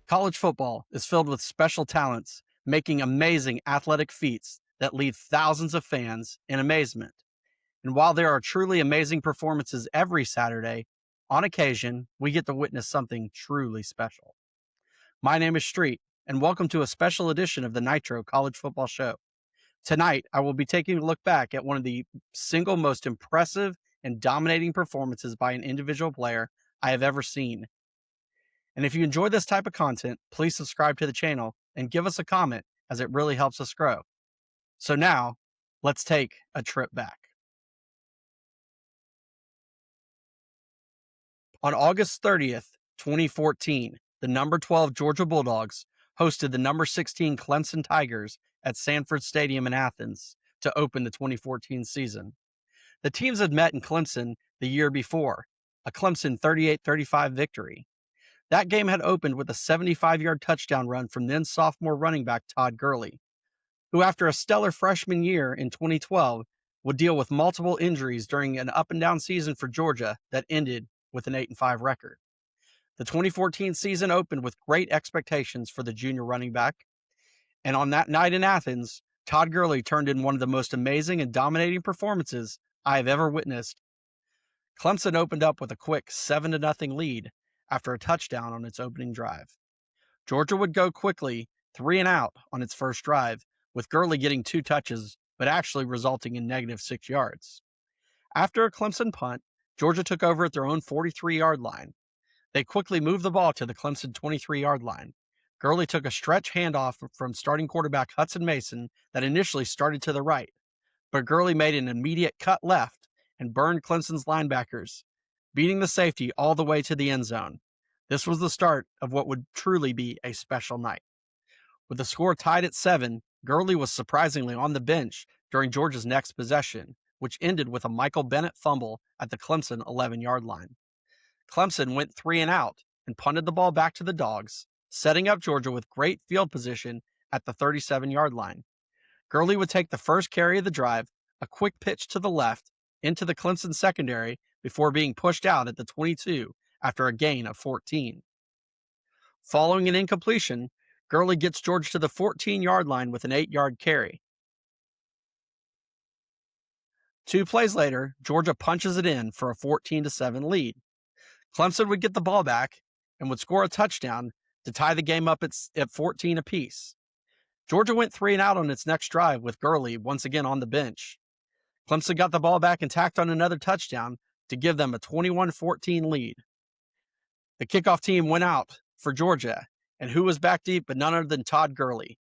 College football is filled with special talents making amazing athletic feats that leave thousands of fans in amazement. And while there are truly amazing performances every Saturday, on occasion, we get to witness something truly special. My name is Streit, and welcome to a special edition of the Nitro College Football Show. Tonight, I will be taking a look back at one of the single most impressive and dominating performances by an individual player I have ever seen. And if you enjoy this type of content, please subscribe to the channel and give us a comment, as it really helps us grow. So now, let's take a trip back. On August 30th, 2014, the number 12 Georgia Bulldogs hosted the number 16 Clemson Tigers at Sanford Stadium in Athens to open the 2014 season. The teams had met in Clemson the year before, a Clemson 38-35 victory. That game had opened with a 75-yard touchdown run from then sophomore running back Todd Gurley, who after a stellar freshman year in 2012 would deal with multiple injuries during an up-and-down season for Georgia that ended with an 8-5 record. The 2014 season opened with great expectations for the junior running back, and on that night in Athens, Todd Gurley turned in one of the most amazing and dominating performances I have ever witnessed. Clemson opened up with a quick 7-0 lead after a touchdown on its opening drive. Georgia would go quickly 3 and out on its first drive, with Gurley getting 2 touches, but actually resulting in -6 yards. After a Clemson punt, Georgia took over at their own 43-yard line. They quickly moved the ball to the Clemson 23-yard line. Gurley took a stretch handoff from starting quarterback Hudson Mason that initially started to the right, but Gurley made an immediate cut left and burned Clemson's linebackers, beating the safety all the way to the end zone. This was the start of what would truly be a special night. With the score tied at 7, Gurley was surprisingly on the bench during Georgia's next possession, which ended with a Michael Bennett fumble at the Clemson 11-yard line. Clemson went 3 and out and punted the ball back to the Dogs, setting up Georgia with great field position at the 37-yard line. Gurley would take the first carry of the drive, a quick pitch to the left, into the Clemson secondary before being pushed out at the 22 after a gain of 14. Following an incompletion, Gurley gets Georgia to the 14-yard line with an 8-yard carry. 2 plays later, Georgia punches it in for a 14-7 lead. Clemson would get the ball back and would score a touchdown to tie the game up at 14 apiece. Georgia went 3 and out on its next drive with Gurley once again on the bench. Clemson got the ball back and tacked on another touchdown to give them a 21-14 lead. The kickoff team went out for Georgia, and who was back deep but none other than Todd Gurley.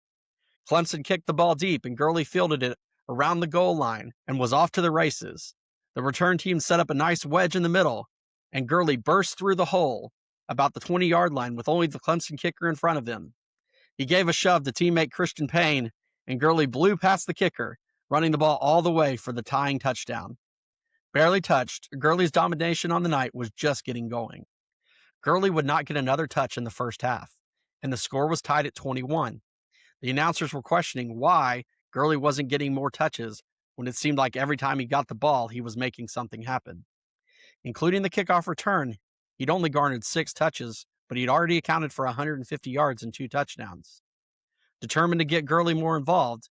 Clemson kicked the ball deep, and Gurley fielded it around the goal line and was off to the races. The return team set up a nice wedge in the middle, and Gurley burst through the hole about the 20-yard line with only the Clemson kicker in front of him. He gave a shove to teammate Christian Payne, and Gurley blew past the kicker, running the ball all the way for the tying touchdown. Barely touched, Gurley's domination on the night was just getting going. Gurley would not get another touch in the first half, and the score was tied at 21. The announcers were questioning why Gurley wasn't getting more touches when it seemed like every time he got the ball, he was making something happen. Including the kickoff return, he'd only garnered 6 touches, but he'd already accounted for 150 yards and 2 touchdowns. Determined to get Gurley more involved,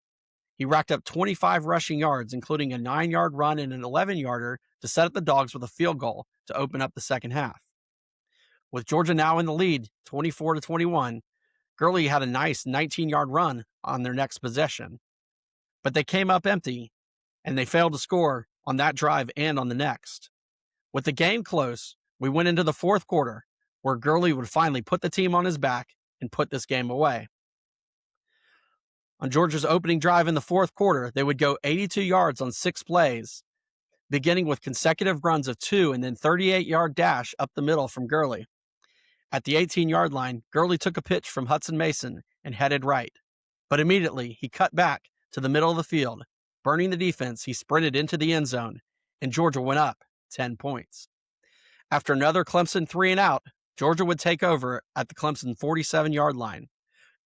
he racked up 25 rushing yards, including a 9-yard run and an 11-yarder to set up the Dogs with a field goal to open up the second half. With Georgia now in the lead, 24-21, Gurley had a nice 19-yard run on their next possession. But they came up empty, and they failed to score on that drive and on the next. With the game close, we went into the fourth quarter, where Gurley would finally put the team on his back and put this game away. On Georgia's opening drive in the fourth quarter, they would go 82 yards on 6 plays, beginning with consecutive runs of 2 and then 38-yard dash up the middle from Gurley. At the 18-yard line, Gurley took a pitch from Hudson Mason and headed right. But immediately, he cut back to the middle of the field. Burning the defense, he sprinted into the end zone, and Georgia went up 10 points. After another Clemson 3 and out, Georgia would take over at the Clemson 47-yard line.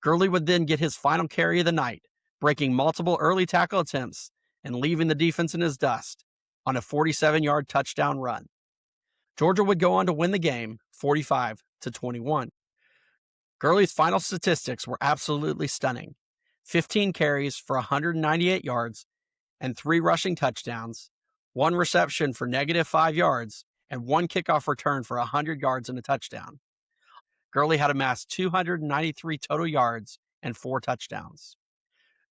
Gurley would then get his final carry of the night, breaking multiple early tackle attempts and leaving the defense in his dust on a 47-yard touchdown run. Georgia would go on to win the game 45-21. Gurley's final statistics were absolutely stunning. 15 carries for 198 yards and 3 rushing touchdowns, 1 reception for -5 yards, and 1 kickoff return for 100 yards and a touchdown. Gurley had amassed 293 total yards and 4 touchdowns.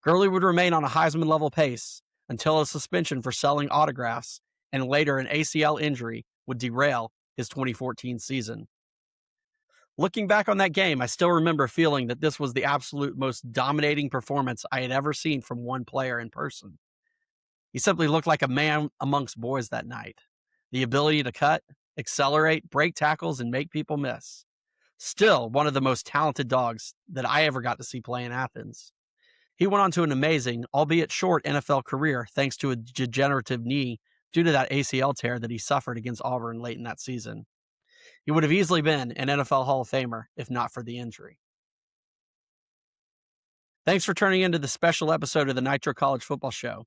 Gurley would remain on a Heisman-level pace until a suspension for selling autographs and later an ACL injury would derail his 2014 season. Looking back on that game, I still remember feeling that this was the absolute most dominating performance I had ever seen from one player in person. He simply looked like a man amongst boys that night. The ability to cut, accelerate, break tackles, and make people miss. Still one of the most talented dogs that I ever got to see play in Athens. He went on to an amazing, albeit short, NFL career thanks to a degenerative knee due to that ACL tear that he suffered against Auburn late in that season. He would have easily been an NFL Hall of Famer if not for the injury. Thanks for tuning into the special episode of the Nitro College Football Show.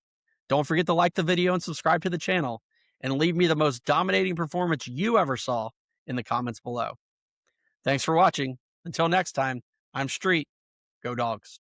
Don't forget to like the video and subscribe to the channel, and leave me the most dominating performance you ever saw in the comments below. Thanks for watching. Until next time, I'm Streit. Go Dogs.